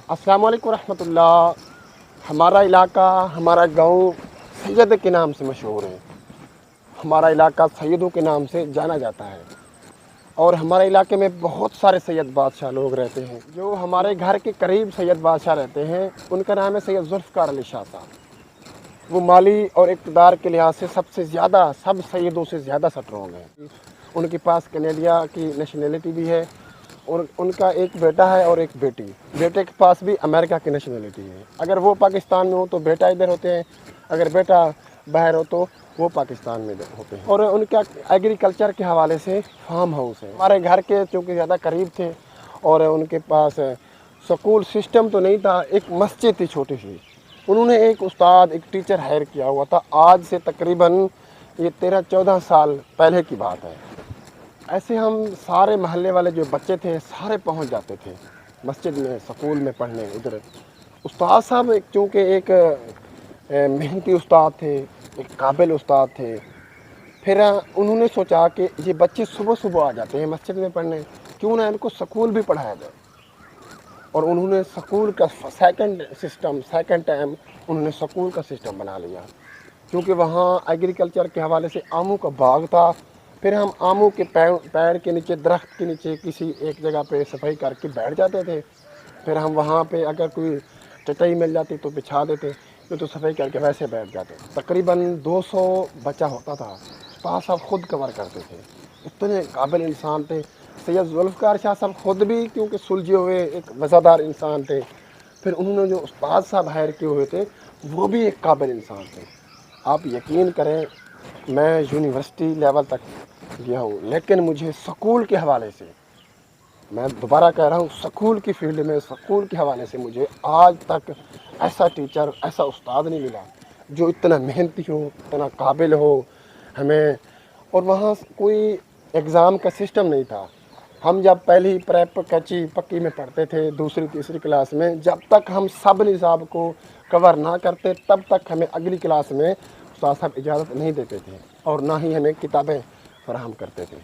अस्सलाम वालेकुम रहमतुल्लाह। हमारा इलाका, हमारा गांव सैयद के नाम से मशहूर है। हमारा इलाका सैयदों के नाम से जाना जाता है और हमारे इलाके में बहुत सारे सैयद बादशाह लोग रहते हैं। जो हमारे घर के करीब सैयद बादशाह रहते हैं उनका नाम है सैयद जुल्फ़िकार अली शाह साहब। वो माली और इक़्तिदार के लिहाज से सबसे ज़्यादा, सब सैयदों से ज़्यादा स्ट्रॉन्ग हैं। उनके पास कनाडा की नेशनलिटी भी है और उनका एक बेटा है और एक बेटी। बेटे के पास भी अमेरिका की नेशनलिटी है। अगर वो पाकिस्तान में हो तो बेटा इधर होते हैं, अगर बेटा बाहर हो तो वो पाकिस्तान में होते हैं। और उनका एग्रीकल्चर के हवाले से फार्म हाउस है। हमारे घर के चूँकि ज़्यादा करीब थे और उनके पास स्कूल सिस्टम तो नहीं था, एक मस्जिद थी छोटी सी। उन्होंने एक उस्ताद, एक टीचर हायर किया हुआ था। आज से तकरीबन ये 13-14 साल पहले की बात है। ऐसे हम सारे महल्ले वाले जो बच्चे थे सारे पहुंच जाते थे मस्जिद में, स्कूल में पढ़ने। उधर उस्ताद साहब चूँकि एक मेहनती उस्ताद थे, एक काबिल उस्ताद थे। फिर उन्होंने सोचा कि ये बच्चे सुबह सुबह आ जाते हैं मस्जिद में पढ़ने, क्यों ना इनको स्कूल भी पढ़ाया जाए। और उन्होंने स्कूल का सेकंड टाइम उन्होंने स्कूल का सिस्टम बना लिया, क्योंकि वहाँ एग्रीकल्चर के हवाले से आमों का बाग था। फिर हम आमों के पेड़ के नीचे, दरख्त के नीचे किसी एक जगह पे सफाई करके बैठ जाते थे। फिर हम वहाँ पे अगर कोई चटाई मिल जाती तो बिछा देते, नहीं तो सफाई करके वैसे बैठ जाते। तकरीबन 200 बच्चा होता था। उस्ताद साहब खुद कवर करते थे, इतने काबिल इंसान थे। सैयद जुल्फ़िकार शाह साहब खुद भी क्योंकि सुलझे हुए एक वज़ादार इंसान थे। फिर उन्होंने जो उस्ताद साहब हायर किए हुए थे वो भी एक काबिल इंसान थे। आप यकीन करें, मैं यूनिवर्सिटी लेवल तक गया हूँ, लेकिन मुझे स्कूल के हवाले से, मैं दोबारा कह रहा हूँ, स्कूल की फील्ड में, स्कूल के हवाले से मुझे आज तक ऐसा टीचर, ऐसा उस्ताद नहीं मिला जो इतना मेहनती हो, इतना काबिल हो हमें। और वहाँ कोई एग्ज़ाम का सिस्टम नहीं था। हम जब पहली प्रेप कच्ची पक्की में पढ़ते थे, दूसरी तीसरी क्लास में, जब तक हम सब निसाब को कवर ना करते तब तक हमें अगली क्लास में उस्ताद साहब इजाज़त नहीं देते थे और ना ही हमें किताबें फराहम करते थे।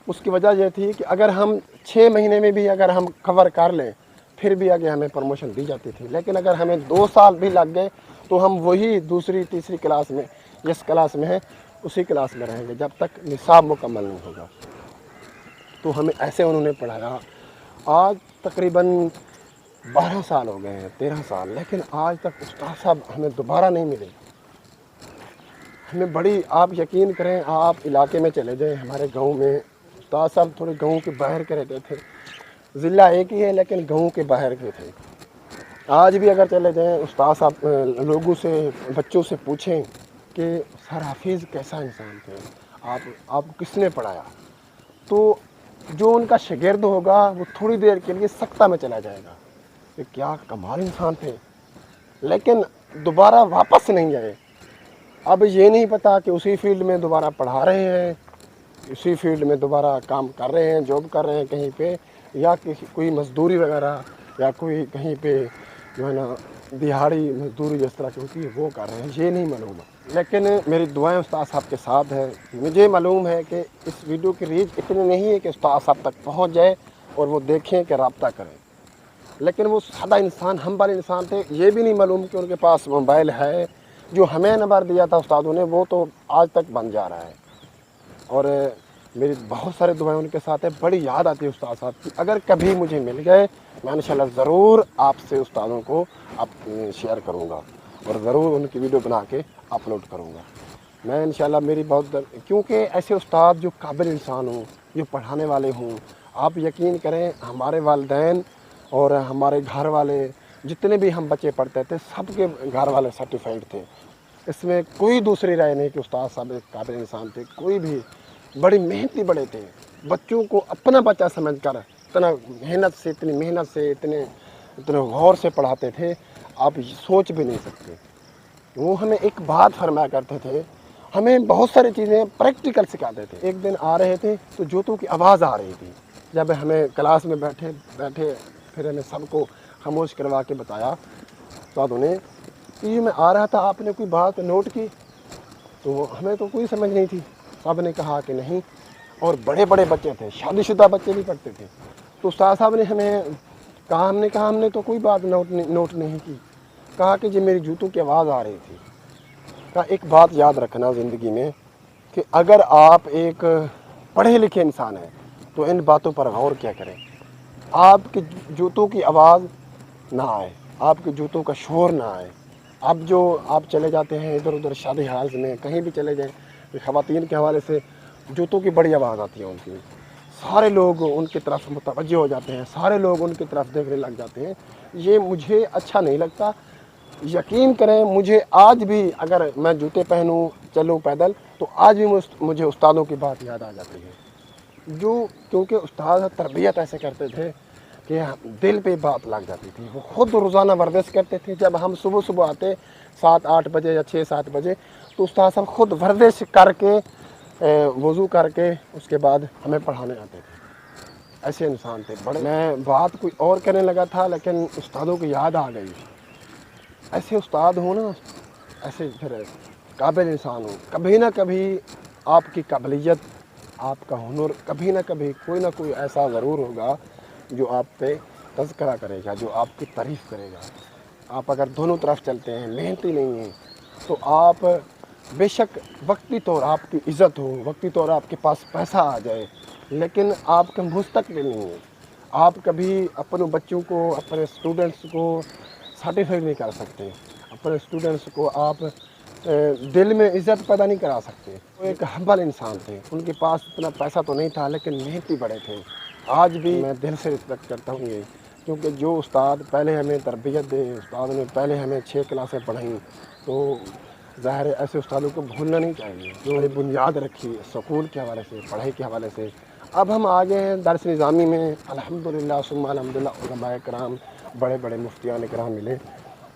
उसकी वजह यह थी कि अगर हम 6 महीने में भी अगर हम कवर कर लें फिर भी आगे हमें प्रमोशन दी जाती थी। लेकिन अगर हमें 2 साल भी लग गए तो हम वही दूसरी तीसरी क्लास में, जिस क्लास में है उसी क्लास में रहेंगे जब तक निसाब मुकम्मल नहीं होगा। तो हमें ऐसे उन्होंने पढ़ाया। आज तकरीबन 12 साल हो गए हैं, 13 साल, लेकिन आज तक उस्ताद साहब हमें दोबारा नहीं मिले। हमें बड़ी, आप यकीन करें, आप इलाके में चले जाएं, हमारे गांव में उस्ताद साहब थोड़े गांव के बाहर के रहते थे। ज़िला एक ही है लेकिन गांव के बाहर के थे। आज भी अगर चले जाएं, उस्ताद साहब लोगों से, बच्चों से पूछें कि सर हाफिज़ कैसा इंसान थे, आप किसने पढ़ाया, तो जो उनका शागिर्द होगा वो थोड़ी देर के लिए सख्ता में चला जाएगा कि क्या कमाल इंसान थे, लेकिन दोबारा वापस नहीं आए। अब ये नहीं पता कि उसी फील्ड में दोबारा पढ़ा रहे हैं, उसी फील्ड में दोबारा काम कर रहे हैं, जॉब कर रहे हैं कहीं पे, या किसी कोई मजदूरी वगैरह, या कोई कहीं पे जो है ना दिहाड़ी मजदूरी जिस तरह की होती है वो कर रहे हैं, ये नहीं मालूम है। लेकिन मेरी दुआएं उस्ताद साहब के साथ है। मुझे मालूम है कि इस वीडियो की रीच इतनी नहीं है कि उस्ताद साहब तक पहुँच जाए और वो देखें कि रब्ता करें, लेकिन वो सादा इंसान, हम वाले इंसान थे। ये भी नहीं मालूम कि उनके पास मोबाइल है। जो हमें नंबर दिया था उस्तादों ने वो तो आज तक बन जा रहा है। और मेरी बहुत सारे दुआएं उनके साथ है। बड़ी याद आती है उस्ताद साहब की। अगर कभी मुझे मिल गए मैं इंशाल्लाह ज़रूर आपसे उस्तादों को शेयर करूँगा और ज़रूर उनकी वीडियो बना के अपलोड करूँगा। मैं इंशाल्लाह, मेरी बहुत, क्योंकि ऐसे उस्ताद जो काबिल इंसान हों, जो पढ़ाने वाले हों, आप यकीन करें हमारे वालिदैन और हमारे घर वाले जितने भी हम बच्चे पढ़ते थे सबके घर वाले सर्टिफाइड थे। इसमें कोई दूसरी राय नहीं कि उस्ताद साहब एक काबिल इंसान थे। कोई भी बड़ी मेहनती बड़े थे, बच्चों को अपना बच्चा समझकर इतना मेहनत से, इतनी मेहनत से, इतने गौर से पढ़ाते थे, आप सोच भी नहीं सकते। वो हमें एक बात फरमाया करते थे, हमें बहुत सारी चीज़ें प्रैक्टिकल सिखाते थे। एक दिन आ रहे थे तो जूतों की आवाज़ आ रही थी। जब हमें क्लास में बैठे फिर हमें सबको खामोश करवा के बताया उस्तादों ने कि मैं आ रहा था, आपने कोई बात नोट की? तो हमें तो कोई समझ नहीं थी। सब ने कहा कि नहीं, और बड़े बड़े बच्चे थे, शादीशुदा बच्चे भी पढ़ते थे। तो उस्ताद साहब ने हमें کہا ہم نے تو کوئی بات نوٹ نہیں کی. کہا کہ جی میری جوتوں کی آواز آ رہی تھی. کہا ایک بات یاد رکھنا زندگی میں کہ اگر آپ ایک پڑھے لکھے انسان ہیں تو ان باتوں پر غور کیا کریں. آپ کے جوتوں کی آواز نہ آئے, آپ کے جوتوں کا شور نہ آئے. اب جو آپ چلے جاتے ہیں ادھر ادھر شادی ہاؤس میں کہیں بھی چلے جائیں, خواتین کے حوالے سے جوتوں کی بڑی آواز آتی ہے ان کی. سارے لوگ ان کی طرف متوجہ ہو جاتے ہیں, سارے لوگ ان کی طرف دیکھنے لگ جاتے ہیں. یہ مجھے اچھا نہیں لگتا. یقین کریں مجھے آج بھی اگر میں جوتے پہنوں چلوں پیدل تو آج بھی مجھے استادوں کی بات یاد آ جاتی ہے. کیونکہ استاد تربیت ایسے کرتے تھے کہ دل پہ بات لگ جاتی تھی. وہ خود روزانہ ورزش کرتے تھے. جب ہم صبح آتے 7-8 بجے یا 6-7 بجے تو استاد صاحب خود ورزش کر کے وضو کر کے اس کے بعد ہمیں پڑھانے آتے تھے. ایسے انسان تھے بڑے. میں بات کوئی اور کرنے لگا تھا لیکن استادوں کی یاد آ گئی. ایسے استاد ہوں نا, ایسے پھر قابل انسان ہوں. کبھی نہ کبھی آپ کی قابلیت, آپ کا ہنر کبھی نہ کبھی کوئی نہ کوئی ایسا ضرور ہوگا جو آپ پہ تذکرہ کرے گا, جو آپ کی تعریف کرے گا. آپ اگر دونوں طرف چلتے ہیں, محنتی نہیں ہیں, تو آپ بے شک وقتی طور آپ کی عزت ہو, وقتی طور آپ کے پاس پیسہ آ جائے, لیکن آپ کا مستقبل نہیں ہے. آپ کبھی اپنے بچوں کو, اپنے اسٹوڈنٹس کو سیٹسفائی نہیں کر سکتے. اپنے اسٹوڈنٹس کو آپ دل میں عزت پیدا نہیں کرا سکتے. وہ ایک ہمبل انسان تھے. ان کے پاس اتنا پیسہ تو نہیں تھا لیکن محنتی بڑے تھے. آج بھی میں دل سے رسپیکٹ کرتا ہوں یہ, کیونکہ جو استاد پہلے ہمیں تربیت دے, استاد نے پہلے ہمیں 6 کلاسیں پڑھائیں, تو ظاہر ہے ایسے استادوں کو بھولنا نہیں چاہیے جو بنیاد رکھی سکول کے حوالے سے, پڑھائی کے حوالے سے. اب ہم آگے ہیں درس نظامی میں الحمدللہ ثم الحمدللہ علماء کرام, بڑے بڑے مفتیان کرام ملے,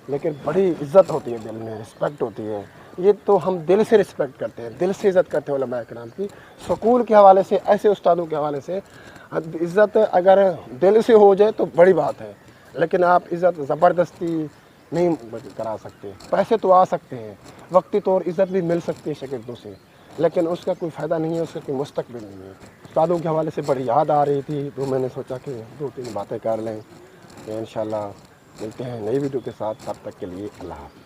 لیکن بڑی عزت ہوتی ہے دل میں, رسپیکٹ ہوتی ہے. یہ تو ہم دل سے رسپیکٹ کرتے ہیں, دل سے عزت کرتے ہیں علماء کرام کی. سکول کے حوالے سے, ایسے استادوں کے حوالے سے عزت اگر دل سے ہو جائے تو بڑی بات ہے, لیکن آپ عزت زبردستی نہیں کرا سکتے. پیسے تو آ سکتے ہیں, وقتی طور عزت بھی مل سکتی ہے شاگردوں سے, لیکن اس کا کوئی فائدہ نہیں ہے, اس کا کوئی مستقبل نہیں ہے. استادوں کے حوالے سے بڑی یاد آ رہی تھی تو میں نے سوچا کہ 2-3 باتیں کر لیں. انشاءاللہ ملتے ہیں نئی ویڈیو کے ساتھ. تب تک کے لیے اللہ حافظ.